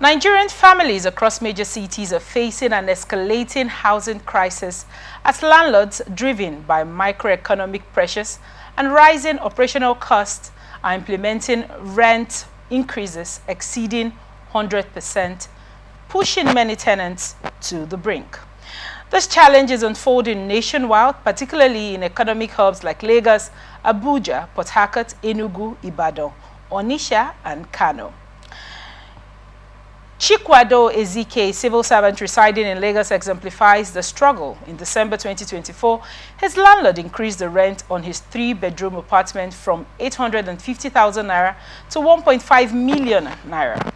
Nigerian families across major cities are facing an escalating housing crisis as landlords, driven by macroeconomic pressures and rising operational costs, are implementing rent increases exceeding 100%, pushing many tenants to the brink. This challenge is unfolding nationwide, particularly in economic hubs like Lagos, Abuja, Port Harcourt, Enugu, Ibadan, Onitsha, and Kano. Chikwado Ezike, a civil servant residing in Lagos, exemplifies the struggle. In December 2024, his landlord increased the rent on his 3-bedroom apartment from 850,000 naira to 1.5 million naira.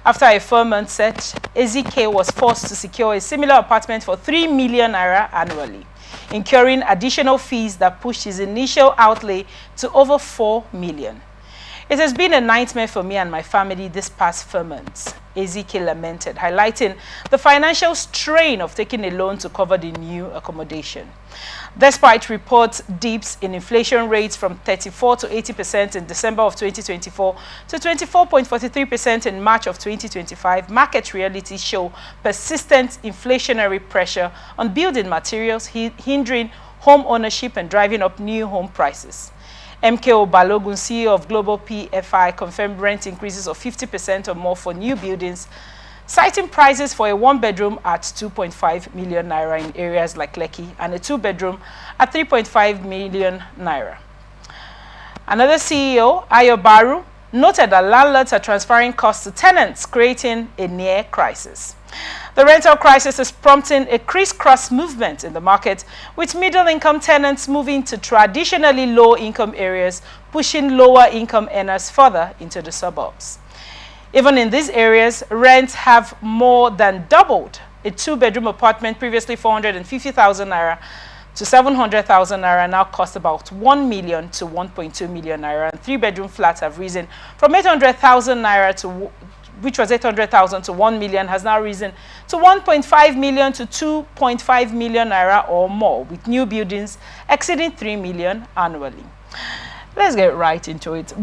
After a 4-month search, Ezike was forced to secure a similar apartment for 3 million naira annually, incurring additional fees that pushed his initial outlay to over 4 million. It has been a nightmare for me and my family this past 4 months, Ezike lamented, highlighting the financial strain of taking a loan to cover the new accommodation. Despite reports dips in inflation rates from 34 to 80% in December of 2024 to 24.43% in March of 2025, market realities show persistent inflationary pressure on building materials, hindering home ownership and driving up new home prices. MKO Balogun, CEO of Global PFI, confirmed rent increases of 50% or more for new buildings, citing prices for a 1-bedroom at 2.5 million naira in areas like Lekki and a 2-bedroom at 3.5 million naira. Another CEO, Ayo Baru, noted that landlords are transferring costs to tenants, creating a near crisis. The rental crisis is prompting a crisscross movement in the market, with middle-income tenants moving to traditionally low-income areas, pushing lower-income earners further into the suburbs. Even in these areas, rents have more than doubled. A 2-bedroom apartment, previously 450,000 naira to 700,000 naira, now costs about 1 million to 1.2 million naira, and 3-bedroom flats have risen from 800,000 naira to which was 800,000 to 1 million, has now risen to 1.5 million to 2.5 million naira or more, with new buildings exceeding 3 million annually. Let's get right into it.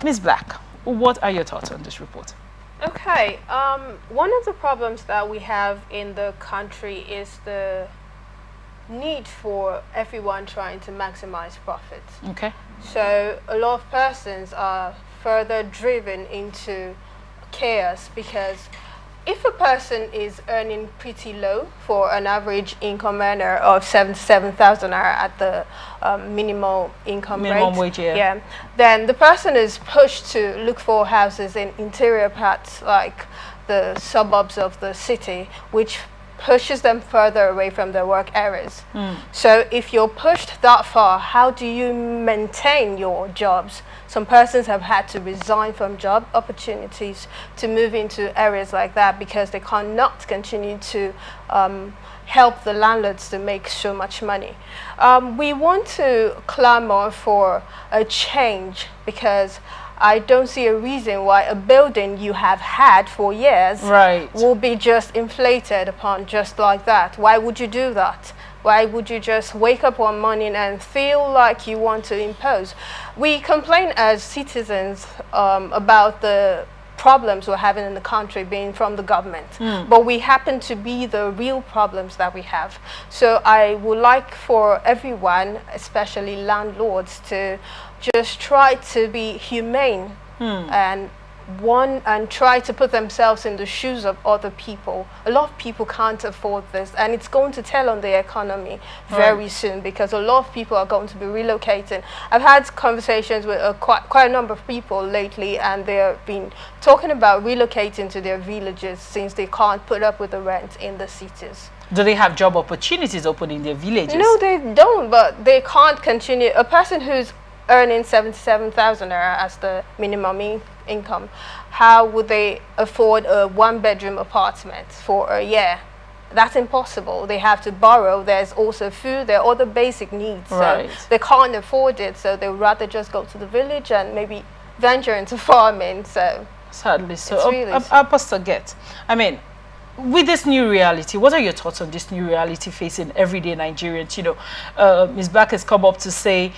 Ms. Black, what are your thoughts on this report? Okay, one of the problems that we have in the country is the need for everyone trying to maximize profits. Okay. So a lot of persons are further driven into chaos, because if a person is earning pretty low for an average income earner of 77,000 naira at the minimum minimum wage, yeah, then the person is pushed to look for houses in interior parts like the suburbs of the city, which pushes them further away from their work areas. So if you're pushed that far, how do you maintain your jobs? Some persons have had to resign from job opportunities to move into areas like that because they cannot continue to help the landlords to make so much money. We want to clamor for a change, because I don't see a reason why a building you have had for years will be just inflated upon just like that. Why would you do that? Why would you just wake up one morning and feel like you want to impose? We complain as citizens about the problems we're having in the country being from the government, but we happen to be the real problems that we have. So I would like for everyone, especially landlords, to just try to be humane and try to put themselves in the shoes of other people. A lot of people can't afford this, and it's going to tell on the economy very soon, because a lot of people are going to be relocating. I've had conversations with quite a number of people lately, and they've been talking about relocating to their villages since they can't put up with the rent in the cities. Do they have job opportunities open in their villages? No, they don't, but they can't continue. A person who's earning 77,000 naira as the minimum income, how would they afford a 1-bedroom apartment for a year? That's impossible. They have to borrow. There's also food. There are other basic needs. So they can't afford it, so they would rather just go to the village and maybe venture into farming. So sadly, so Pastor Get, I mean, with this new reality, what are your thoughts on this new reality facing everyday Nigerians? You know, Ms. Black has come up to say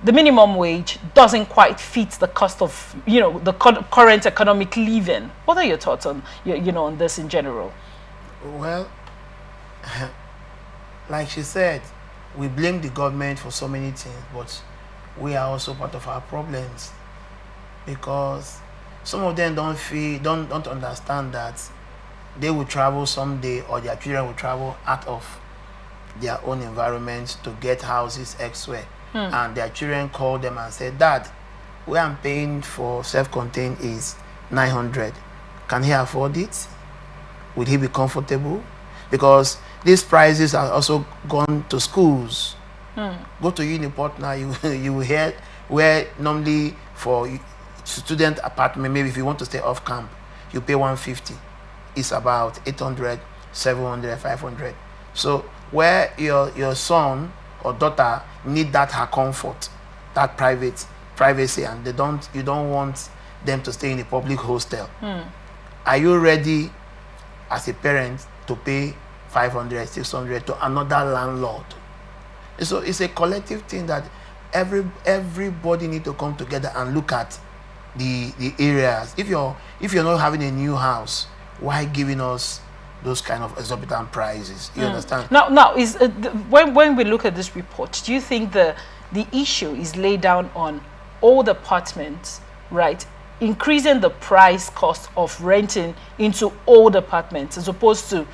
the minimum wage doesn't quite fit the cost of, the current economic living. What are your thoughts on, on this in general? Well, like she said, we blame the government for so many things, but we are also part of our problems, because some of them don't understand that they will travel someday, or their children will travel out of their own environment to get houses elsewhere. And their children call them and say, "Dad, where I'm paying for self-contained is 900. Can he afford it? Would he be comfortable?" Because these prices are also gone to schools. Go to Uniport now, you will hear where normally for student apartment, maybe if you want to stay off camp, you pay 150. It's about 800, 700, 500. So where your son or daughter need that her comfort, that privacy, and you don't want them to stay in a public hostel. Are you ready as a parent to pay 500, 600 to another landlord? So it's a collective thing that everybody need to come together and look at the areas. If you're not having a new house, why giving us those kind of exorbitant prices? You understand? Now is when we look at this report, do you think the issue is laid down on old apartments, right, increasing the price cost of renting into old apartments, as opposed to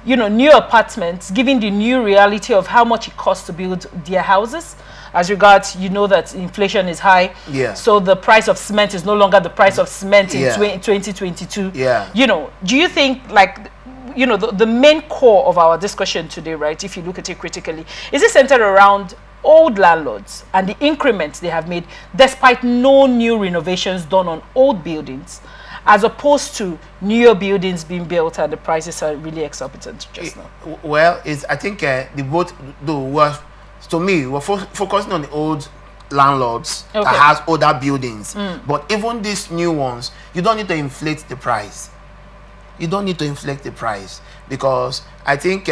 new apartments, giving the new reality of how much it costs to build their houses? As regards, that inflation is high, so the price of cement is no longer the price of cement in 2022. Do you think, like, the main core of our discussion today, right, if you look at it critically, is it centered around old landlords and the increments they have made despite no new renovations done on old buildings, as opposed to newer buildings being built and the prices are really exorbitant just now? Well, I think the both, though, to me, we're focusing on the old landlords that has older buildings. But even these new ones, you don't need to inflate the price. You don't need to inflate the price, because I think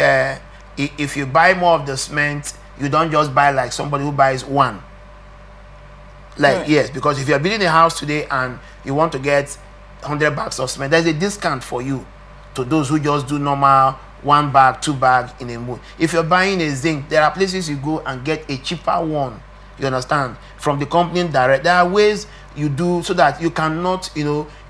if you buy more of the cement, you don't just buy like somebody who buys one. Like, yes, because if you're building a house today and you want to get 100 bags of cement, there's a discount for you to those who just do normal 1 bag, 2 bags in a month. If you're buying a zinc, there are places you go and get a cheaper one, you understand, from the company direct. There are ways you do so that you cannot,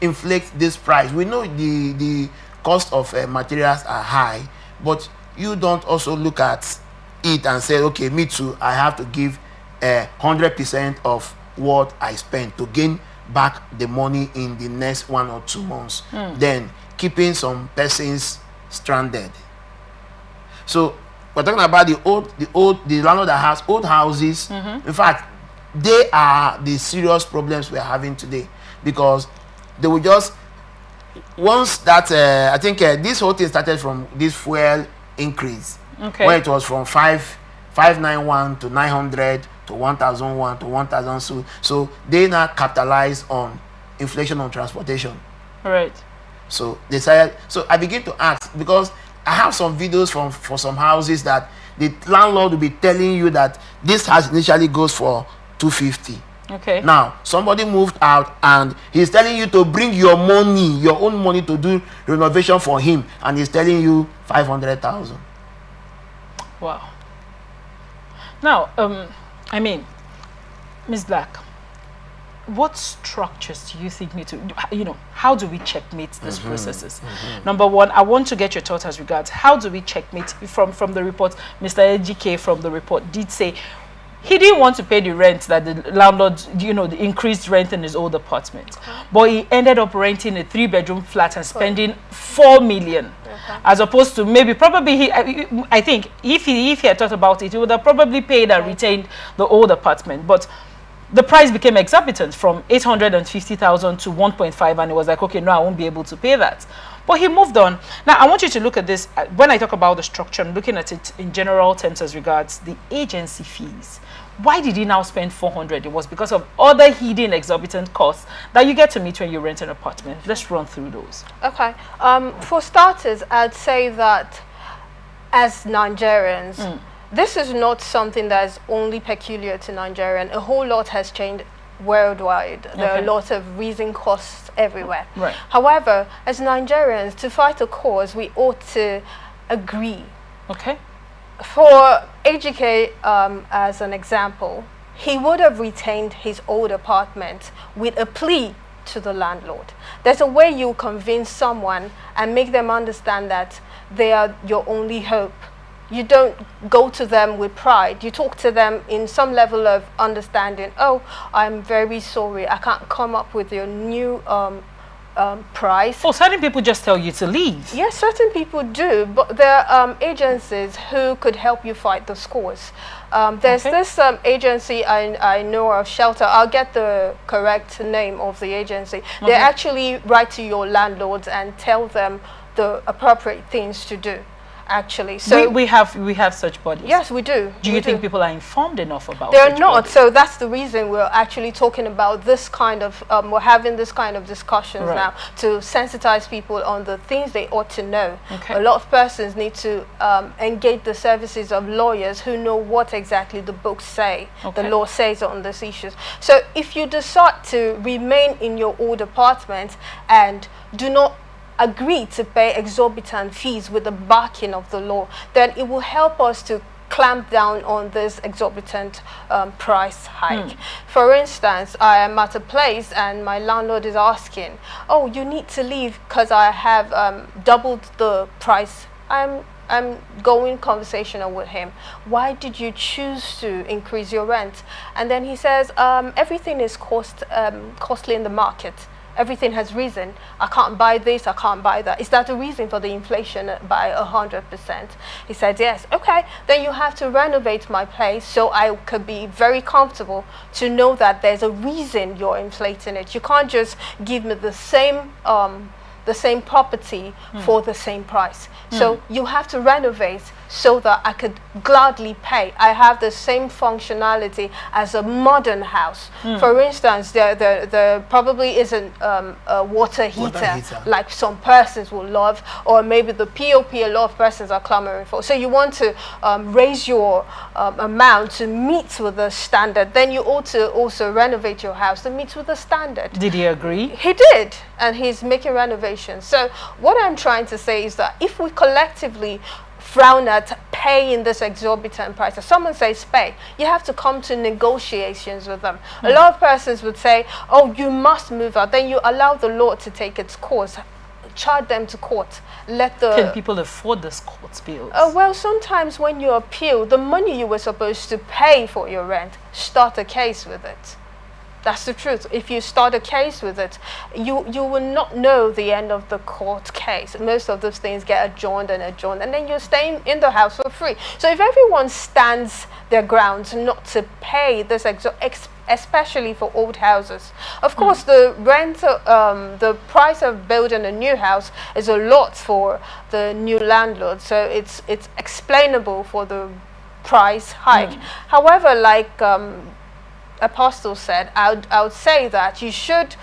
inflate this price. We know the cost of materials are high, but you don't also look at it and say, okay, me too, I have to give 100% of what I spent to gain back the money in the next 1 or 2 months. Then keeping some persons stranded. So we're talking about the landlord that has old houses. In fact, they are the serious problems we're having today, because they will just, once that I think this whole thing started from this fuel increase, where it was from 591 to 900 to 1001 to 1000. So they now capitalize on inflation on transportation. Right. So they decided. So I begin to ask, because I have some videos for some houses that the landlord will be telling you that this house initially goes for 250. Okay. Now somebody moved out and he's telling you to bring your money, your own money, to do renovation for him, and he's telling you 500,000. Wow. Now, I mean, Ms. Black, what structures do you think need to, how do we checkmate these processes? Number one, I want to get your thoughts as regards how do we checkmate. From the report, Mr. EGK from the report did say he didn't want to pay the rent that the landlord, the increased rent in his old apartment. But he ended up renting a 3-bedroom flat and spending 4 million. As opposed to probably I think if he had thought about it, he would have probably paid and retained the old apartment. But the price became exorbitant from 850,000 to 1.5, and it was like, okay, no, I won't be able to pay that. But he moved on. Now, I want you to look at this. When I talk about the structure, I'm looking at it in general terms as regards the agency fees. Why did he now spend 400? It was because of other hidden exorbitant costs that you get to meet when you rent an apartment. Let's run through those. Okay. For starters, I'd say that as Nigerians, this is not something that is only peculiar to Nigeria. A whole lot has changed worldwide. There are a lot of rising costs everywhere. Right. However, as Nigerians, to fight a cause, we ought to agree. Okay. For Ejike, as an example, he would have retained his old apartment with a plea to the landlord. There's a way you convince someone and make them understand that they are your only hope. You don't go to them with pride. You talk to them in some level of understanding. Oh, I'm very sorry, I can't come up with your new price. Oh, certain people just tell you to leave. Yes, certain people do, but there are agencies who could help you fight the scores. There's this agency I know of, Shelter. I'll get the correct name of the agency. They actually write to your landlords and tell them the appropriate things to do. Actually, so we have such bodies. Yes, we do. Do you think people are informed enough about? They're not. So that's the reason we're actually talking about this kind of we're having this kind of discussions now to sensitize people on the things they ought to know. A lot of persons need to engage the services of lawyers who know what exactly the books say, the law says on these issues. So if you decide to remain in your old apartment and do not agree to pay exorbitant fees with the backing of the law, then it will help us to clamp down on this exorbitant price hike. For instance, I am at a place and my landlord is asking, oh, you need to leave because I have doubled the price. I'm going conversational with him. Why did you choose to increase your rent? And then he says, everything is costly in the market. Everything has risen. I can't buy this, I can't buy that. Is that the reason for the inflation by 100%? He said, yes. Okay, then you have to renovate my place so I could be very comfortable to know that there's a reason you're inflating it. You can't just give me the same property for the same price. So you have to renovate so that I could gladly pay. I have the same functionality as a modern house. For instance, there probably isn't a water heater like some persons will love, or maybe the POP a lot of persons are clamoring for. So you want to raise your amount to meet with the standard. Then you ought to also renovate your house to meet with the standard. Did he agree? He did, and he's making renovations. So what I'm trying to say is that if we collectively frown at paying this exorbitant price, if someone says pay, you have to come to negotiations with them. A lot of persons would say, oh, you must move out. Then you allow the law to take its course, charge them to court. Can people afford this court bills? Well, sometimes when you appeal, the money you were supposed to pay for your rent, start a case with it. That's the truth. If you start a case with it, you will not know the end of the court case. Most of those things get adjourned, and then you're staying in the house for free. So if everyone stands their grounds not to pay this, especially for old houses, of course, the rent, the price of building a new house is a lot for the new landlord. So it's explainable for the price hike. However, like Apostle said, I would say that you should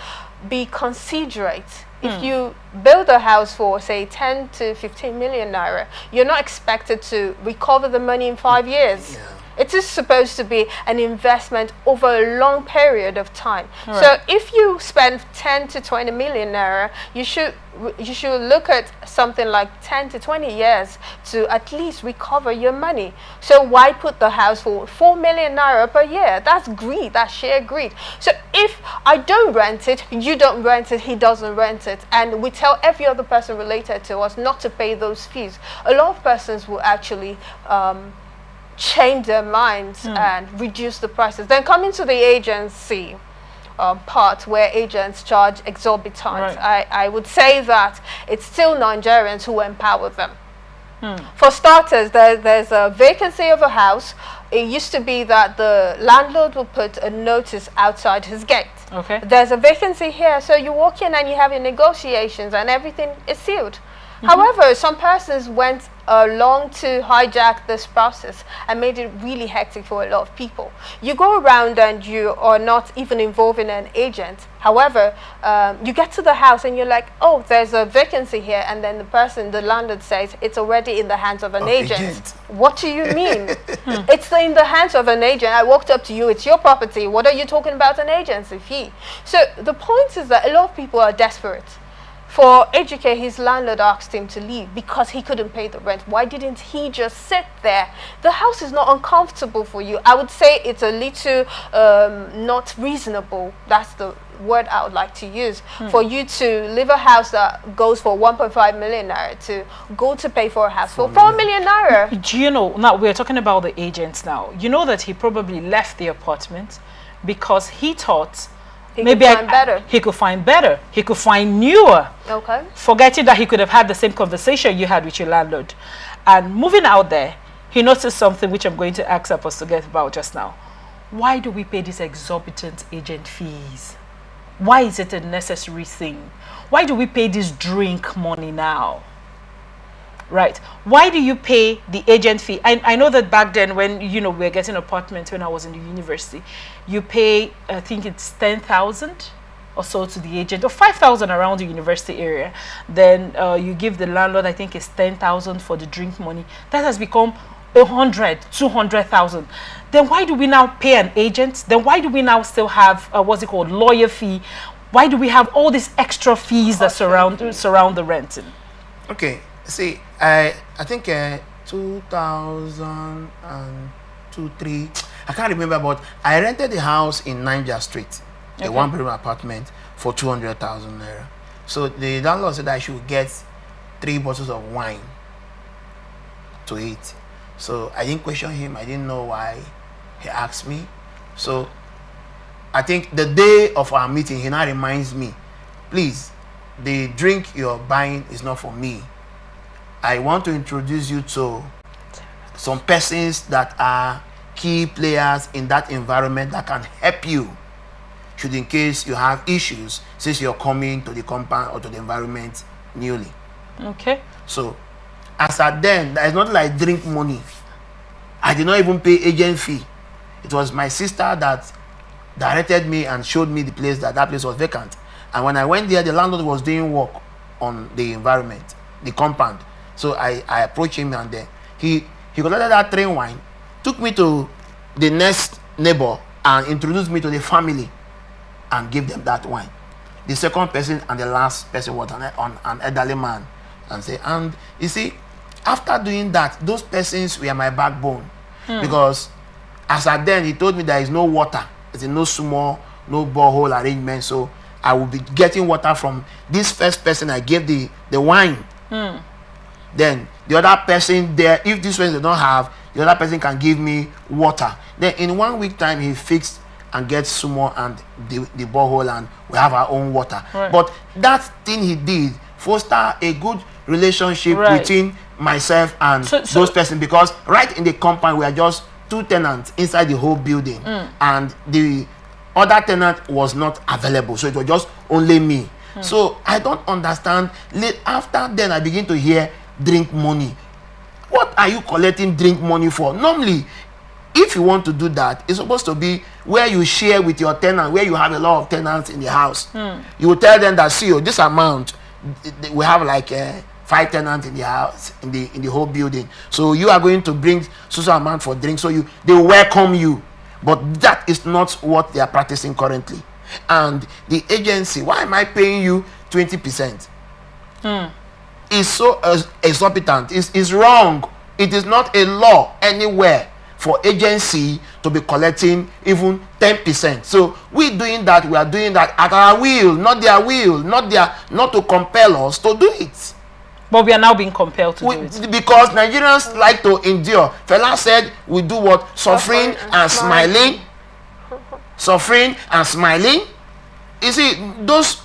be considerate. If you build a house for, say, 10 to 15 million naira, you're not expected to recover the money in 5 years. It is supposed to be an investment over a long period of time. So if you spend 10 to 20 million naira, you should look at something like 10 to 20 years to at least recover your money. So why put the house for 4 million naira per year? That's greed, that's sheer greed. So if I don't rent it, you don't rent it, he doesn't rent it, and we tell every other person related to us not to pay those fees, a lot of persons will actually change their minds and reduce the prices. Then coming to the agency part where agents charge exorbitant, I would say that it's still Nigerians who empower them. For starters, there's a vacancy of a house. It used to be that the landlord would put a notice outside his gate. There's a vacancy here, so you walk in and you have your negotiations and everything is sealed. However, some persons went along to hijack this process and made it really hectic for a lot of people. You go around and you are not even involving an agent. However, you get to the house and you're like, oh, there's a vacancy here, and then the landlord says it's already in the hands of an agent. What do you mean? It's in the hands of an agent. I walked up to you, it's your property. What are you talking about an agency fee? So the point is that a lot of people are desperate. For Ejike, his landlord asked him to leave because he couldn't pay the rent. Why didn't he just sit there? The house is not uncomfortable for you. I would say it's a little not reasonable. That's the word I would like to use. For you to leave a house that goes for 1.5 million naira to go to pay for a house for 4 million naira. Do you know, now we're talking about the agents now. You know that he probably left the apartment because he thought he could find better. He could find newer. Okay. Forgetting that he could have had the same conversation you had with your landlord. And moving out there, he noticed something which I'm going to ask Apostle to get about just now. Why do we pay these exorbitant agent fees? Why is it a necessary thing? Why do we pay this drink money now? Right. Why do you pay the agent fee? I know that back then when, we were getting apartments when I was in the university, you pay, I think it's 10,000 or so to the agent, or 5,000 around the university area. Then you give the landlord, I think it's 10,000 for the drink money. That has become 100, 200,000. Then why do we now pay an agent? Then why do we now still have, lawyer fee? Why do we have all these extra fees that surround the renting? Okay. See, I think 2002, 3, I can't remember, but I rented a house in Niger Street, a one-bedroom apartment for 200,000 naira. So the landlord said I should get 3 bottles of wine to eat. So I didn't question him. I didn't know why he asked me. So I think the day of our meeting, he now reminds me, please, the drink you're buying is not for me. I want to introduce you to some persons that are key players in that environment that can help you should in case you have issues since you're coming to the compound or to the environment newly. Okay. So as at then, it's not like drink money. I did not even pay agent fee. It was my sister that directed me and showed me the place that place was vacant. And when I went there, the landlord was doing work on the environment, the compound. So I approached him, and then he collected that train wine, took me to the next neighbor and introduced me to the family and gave them that wine. The second person and the last person was an elderly man. And you see, after doing that, those persons were my backbone. Because as at then, he told me there is no water. There's no sumo, no borehole arrangement. So I will be getting water from this first person I gave the wine. Then the other person there, if this one they don't have, the other person can give me water. Then in 1 week time, he fixed and gets sumo and the borehole, and we have our own water. Right. But that thing he did foster a good relationship between myself and those persons, because right in the compound we are just 2 tenants inside the whole building, and the other tenant was not available, so it was just only me. So I don't understand. After then I begin to hear drink money. What are you collecting drink money for? Normally, if you want to do that, it's supposed to be where you share with your tenant, where you have a lot of tenants in the house. You will tell them that, see, this amount, we have like 5 tenants in the house, in the whole building. So you are going to bring so amount for drink. So they welcome you. But that is not what they are practicing currently. And the agency, why am I paying you 20%? Is so exorbitant. Is wrong. It is not a law anywhere for agency to be collecting even 10%. So we are doing that at our will, not their will, not to compel us to do it. But we are now being compelled to do it. Because Nigerians like to endure. Fela said we do what? Suffering and smiling. Suffering and smiling. You see, those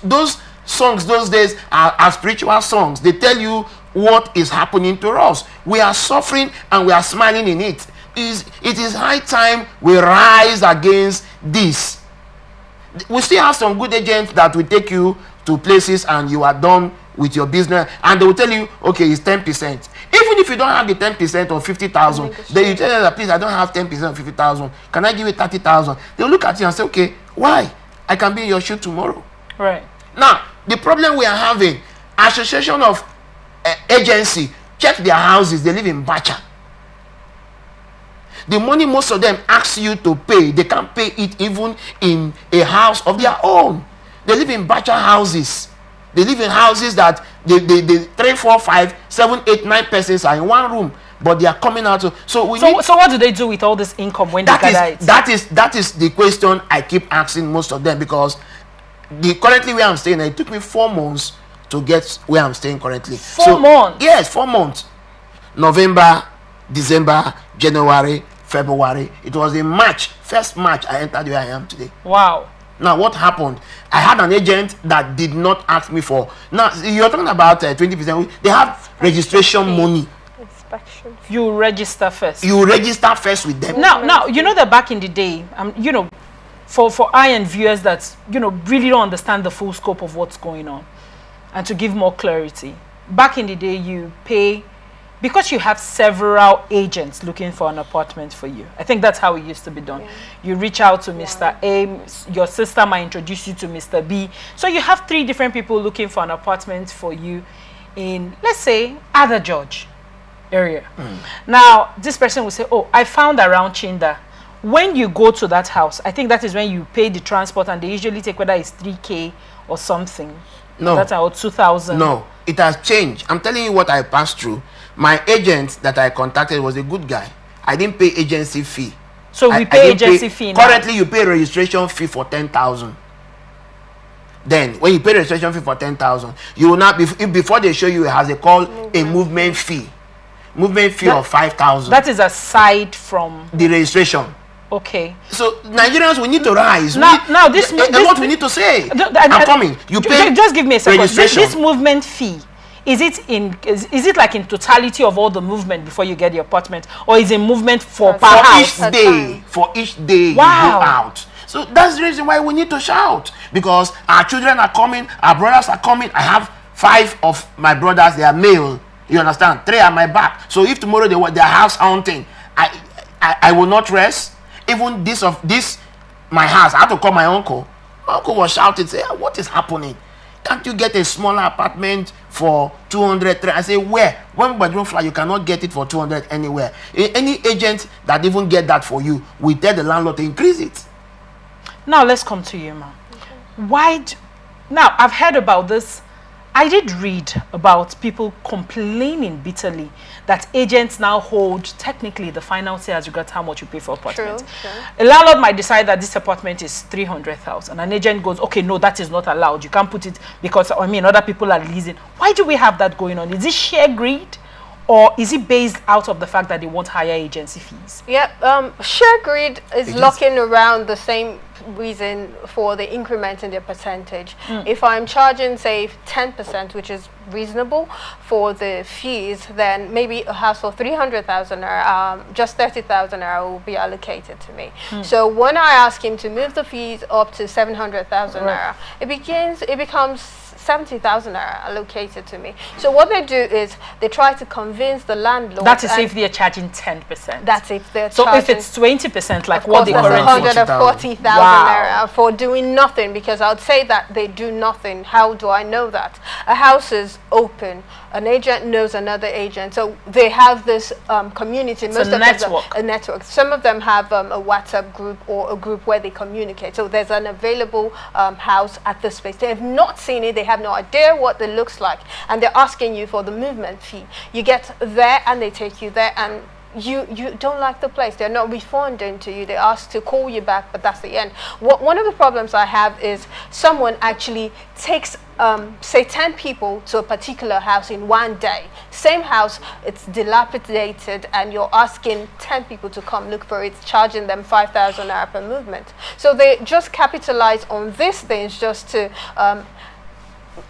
songs those days are spiritual songs. They tell you what is happening to us. We are suffering and we are smiling in it. It is high time we rise against this. We still have some good agents that will take you to places and you are done with your business, and they will tell you, okay, it's 10%. Even Even if you don't have the 10% or 50,000, then you tell them that, please, I don't have 10% or 50,000. Can I give you 30,000? They'll look at you and say, okay, why? I can be in your shoe tomorrow. Right. Now, the problem we are having, association of agency, check their houses, they live in Bacha. The money most of them ask you to pay, they can't pay it even in a house of their own. They live in Bacha houses. They live in houses that they 3, 4, 5, 7, 8, 9 persons are in one room, but they are coming out. So what do they do with all this income when they gather it? That is the question I keep asking most of them, because currently where I'm staying, it took me 4 months to get where I'm staying currently. 4 months? Yes, 4 months. November, December, January, February. It was in March, 1st March, I entered where I am today. Wow. Now, what happened? I had an agent that did not ask me for. Now, you're talking about 20%. They have registration money. Inspection. You register first. You register first with them. Now, you know that back in the day, you know, for and viewers that, you know, really don't understand the full scope of what's going on, and to give more clarity, back in the day, you pay, because you have several agents looking for an apartment for you. I think that's how it used to be done. Yeah. You reach out to Mr. A, your sister might introduce you to Mr. B. So you have 3 different people looking for an apartment for you in, let's say, Ada George area. Now, this person will say, oh, I found around Chinda. When you go to that house, I think that is when you pay the transport, and they usually take whether it's 3K or something. No. That's about 2,000. No, it has changed. I'm telling you what I passed through. My agent that I contacted was a good guy. I didn't pay agency fee. So we pay agency fee now. Currently, you pay registration fee for 10,000. Then, when you pay registration fee for 10,000, you will not be, before they show you, it has a call a movement fee. Movement fee of 5,000. That is aside from the registration. Okay. So Nigerians, we need to rise. Now this what we need to say. I'm coming. You pay. Just give me a second. This movement fee, is it like in totality of all the movement before you get the apartment, or is it movement for each day? For each day you go out. So that's the reason why we need to shout, because our children are coming, our brothers are coming. I have 5 of my brothers. They are male. You understand? 3 are my back. So if tomorrow they want their house hunting, I will not rest. Even this my house, I had to call my uncle. My uncle was shouting, say, what is happening? Can't you get a smaller apartment for 200? I say, where? 1 bedroom flat, you cannot get it for 200 anywhere. Any agent that even get that for you, we tell the landlord to increase it. Now let's come to you, ma'am. Okay. Now I've heard about this. I did read about people complaining bitterly that agents now hold technically the final say as regards how much you pay for apartment. True. A landlord might decide that this apartment is 300,000. An agent goes, okay, no, that is not allowed. You can't put it because, I mean, other people are leasing. Why do we have that going on? Is it sheer greed, or is it based out of the fact that they want higher agency fees? Yep. Sheer greed is looking around the same reason for the increment in their percentage. If I'm charging, say, 10%, which is reasonable for the fees, then maybe a house for 300,000 just 30,000 will be allocated to me. So when I ask him to move the fees up to 700,000 naira, it becomes 70,000 naira allocated to me. So what they do is they try to convince the landlord. That is if they're charging 10%. That's if they're so charging. So if it's 20%, like what they currently 140,000 naira for doing nothing, because I would say that they do nothing. How do I know that? A house is open. An agent knows another agent, so they have this community. Most of them a network. Some of them have a WhatsApp group or a group where they communicate. So there's an available house at this place. They have not seen it. They have no idea what it looks like, and they're asking you for the movement fee. You get there and they take you there, and you don't like the place. They're not responding to you. They ask to call you back, but that's the end. One of the problems I have is someone actually takes say 10 people to a particular house in one day. Same house, it's dilapidated, and you're asking 10 people to come look for it, charging them 5,000 naira per movement. So they just capitalize on these things just to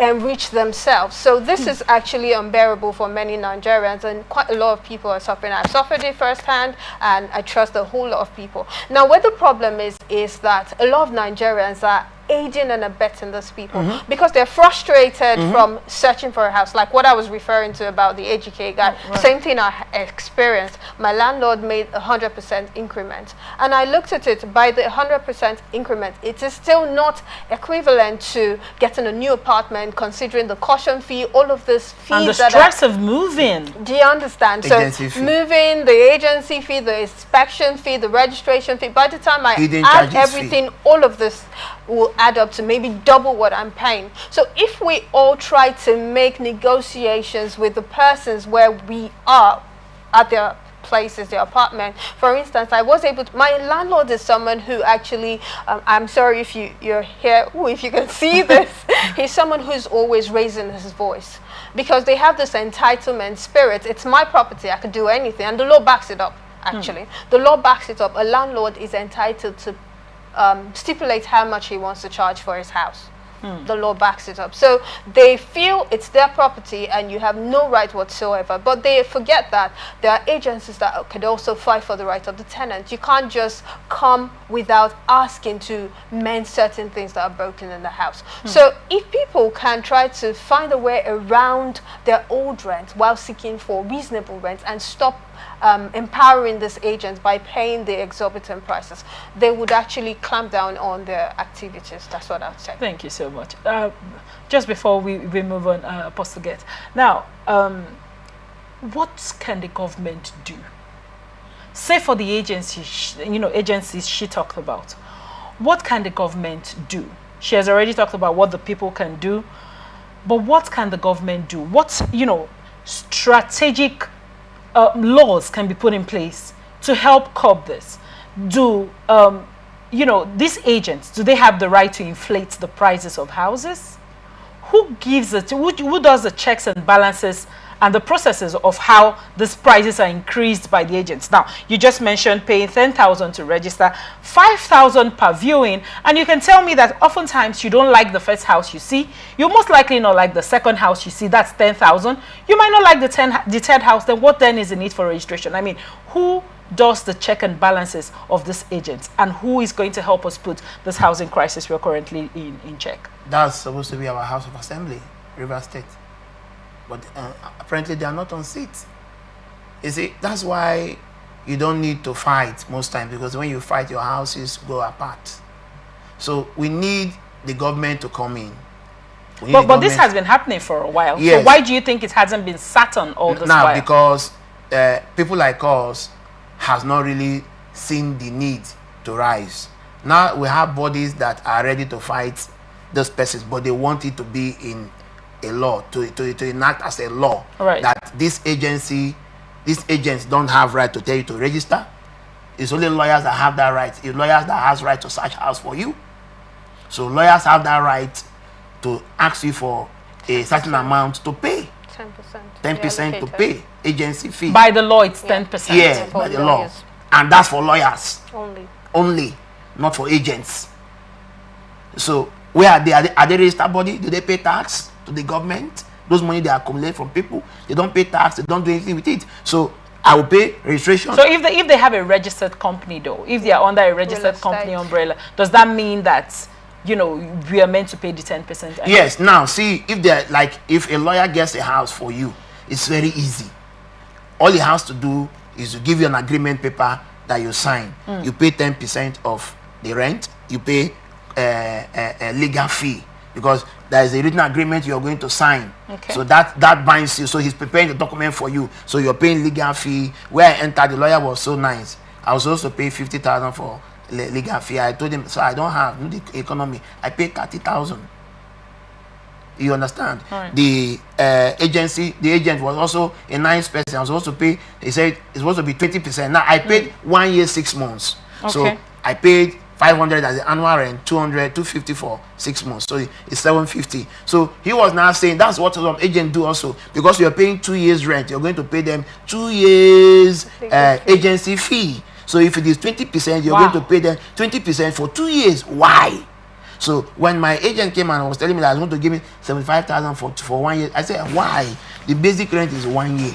enrich themselves. So this is actually unbearable for many Nigerians, and quite a lot of people are suffering. I've suffered it firsthand, and I trust a whole lot of people. Now, where the problem is that a lot of Nigerians are aiding and abetting those people because they're frustrated from searching for a house. Like what I was referring to about the AGK guy, same thing I experienced. My landlord made 100% increment, and I looked at it by the 100% increment. It is still not equivalent to getting a new apartment, considering the caution fee, all of this fees and the stress of moving. Do you understand? Agency So moving, the agency fee, the inspection fee, the registration fee. By the time I add everything, all of this will add up to maybe double what I'm paying. So if we all try to make negotiations with the persons where we are at their places, their apartment. For instance, I was able to, my landlord is someone who actually, I'm sorry if you're here, if you can see this, he's someone who's always raising his voice because they have this entitlement spirit. It's my property, I could do anything, and the law backs it up, actually. The law backs it up. A landlord is entitled to stipulate how much he wants to charge for his house. The law backs it up. So they feel it's their property and you have no right whatsoever. But they forget that there are agencies that could also fight for the right of the tenant. You can't just come without asking to mend certain things that are broken in the house. So if people can try to find a way around their old rent while seeking for reasonable rent and stop empowering these agents by paying the exorbitant prices, they would actually clamp down on their activities. That's what I would say. Thank you so much. Just before we move on, Apostle Get, now, what can the government do? Say for the agencies, agencies she talked about. What can the government do? She has already talked about what the people can do, but what can the government do? What, strategic laws can be put in place to help curb this? Do these agents, do they have the right to inflate the prices of houses? Who gives it? Who does the checks and balances and the processes of how these prices are increased by the agents? Now, you just mentioned paying 10,000 to register, 5,000 per viewing, and you can tell me that oftentimes you don't like the first house you see. You most likely not like the second house you see. That's 10,000. You might not like the third house. Then what then is the need for registration? I mean, who does the check and balances of these agents, and who is going to help us put this housing crisis we're currently in check? That's supposed to be our House of Assembly, River State. But apparently they are not on seats. You see, that's why you don't need to fight most times, because when you fight, your houses go apart. So we need the government to come in. But this has been happening for a while. Yes. So why do you think it hasn't been sat on all this while? Now, because people like us has not really seen the need to rise. Now we have bodies that are ready to fight those persons, but they want it to be in a law, to enact as a law, that these agents don't have right to tell you to register. It's only lawyers that have that right. It's lawyers that has right to search house for you. So lawyers have that right to ask you for a certain amount to pay. 10% to pay agency fee. By the law, it's 10%. Yeah, by the law. And that's for lawyers. Only, not for agents. So where are they? Are they a registered body? Do they pay tax to the government? Those money they accumulate from people, they don't pay tax, they don't do anything with it. So I will pay registration. So if they have a registered company though, if they are under a registered company umbrella, does that mean that we are meant to pay the 10%? Yes. Now see, if they're like, if a lawyer gets a house for you, it's very easy. All he has to do is to give you an agreement paper that you sign. You pay 10% of the rent. You pay a legal fee, because there is a written agreement you are going to sign. So that binds you. So he's preparing the document for you. So you're paying legal fee. Where I entered, the lawyer was so nice. I was also pay 50,000 for legal fee. I told him, so I don't have the economy. I pay 30,000. You understand? The agent was also a nice person. I was supposed to pay. He said it's supposed to be 20%. Now I paid 1 year, 6 months. So I paid 500 as the annual rent, 200, 250 for 6 months. So it's 750. So he was now saying that's what some agents do also, because you're paying 2 years rent, you're going to pay them 2 years agency fee. So if it is 20%, you're going to pay them 20% for 2 years. Why? So when my agent came and was telling me that I was going to give me 75,000 for 1 year, I said, why? The basic rent is 1 year.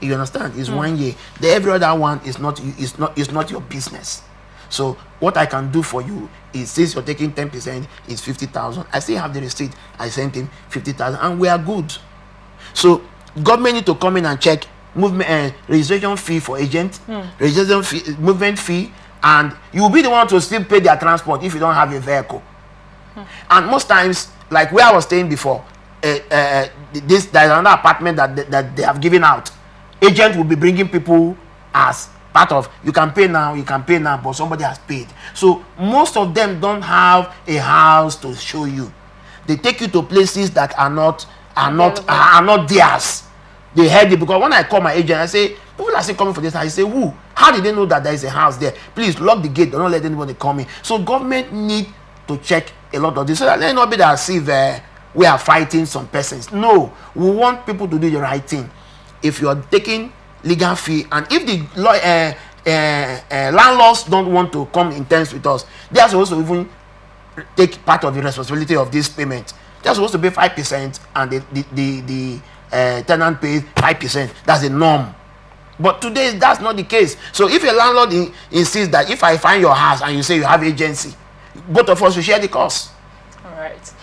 You understand? It's 1 year. The every other one is not your business. So what I can do for you is, since you're taking 10%, is 50,000. I still have the receipt. I sent him 50,000, and we are good. So government need to come in and check movement, registration fee for agent, registration fee, movement fee, and you will be the one to still pay their transport if you don't have a vehicle. And most times, like where I was staying before, there's another apartment that they have given out. Agent will be bringing people as part of, you can pay now, but somebody has paid. So most of them don't have a house to show you. They take you to places that are not theirs. They heard it, because when I call my agent, I say, people are still coming for this house. I say, who? How did they know that there is a house there? Please lock the gate. Don't let anybody come in. So government need to check a lot of this, so that let not be that as if we are fighting some persons. No, we want people to do the right thing. If you are taking legal fee, and if the landlords don't want to come in terms with us, they are supposed to even take part of the responsibility of this payment. They are supposed to pay 5%, and the tenant pays 5%. That's the norm. But today that's not the case. So if a landlord insists that if I find your house and you say you have agency, both of us will share the cost. All right.